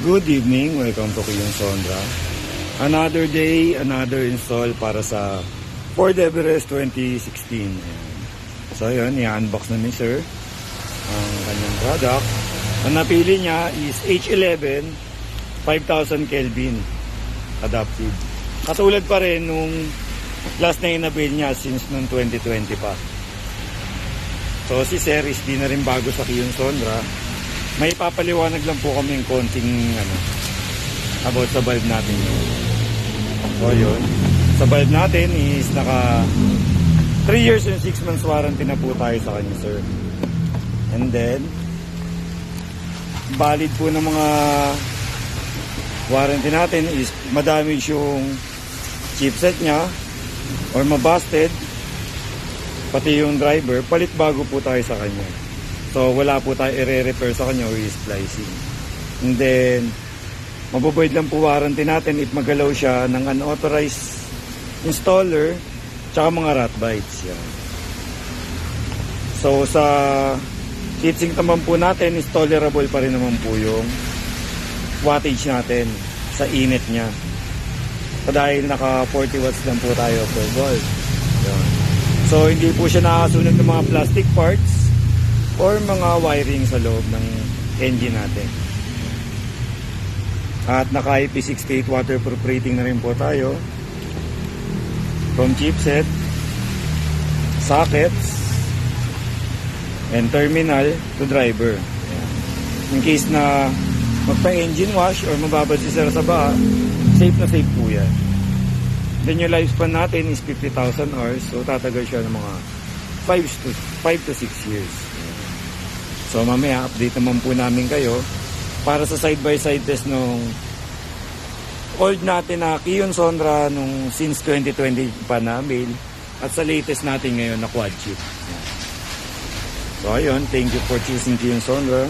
Good evening, welcome to Kiyon Sondra. Another day, another install para sa Ford Everest 2016. Ayan. So yun, i-unbox na ni sir ang kanyang product. Ang napili niya is H11 5000 Kelvin adaptive. Katulad pa rin nung last na inabil niya since nung 2020 pa. So si sir is di na rin bago sa Kiyon Sondra. May papaliwanag lang po kami ng konting about sa valve natin. So yun, sa valve natin is naka 3 years and 6 months warranty na po tayo sa kanya sir. And then valid po ng mga warranty natin is madamage yung chipset nya or mabusted, pati yung driver, palit bago po tayo sa kanya. So wala po tayo i-repair sa kanya or i-splicing. And then mabuboid lang po warranty natin if magalaw siya ng unauthorized installer tsaka mga rat bites. Yan. So sa heatsink naman po natin is tolerable pa rin naman po yung wattage natin sa init nya. Dahil naka 40 watts lang po tayo per volt. Yan. So hindi po siya nakasunog ng mga plastic parts or mga wiring sa loob ng engine natin. At naka IP68 waterproof rating na rin po tayo. From chipset, sockets, and terminal to driver. In case na magpa-engine wash or mababad si sir sa baha, safe na safe po yan. Then yung lifespan natin is 50,000 hours. So tatagal siya ng mga 5 to 6 years. So mamaya update naman po namin kayo para sa side by side test nung old natin na Kiyon Sondra nung since 2020 pa na mail at sa latest natin ngayon na quad chip. So ayun, thank you for choosing Kiyon Sondra.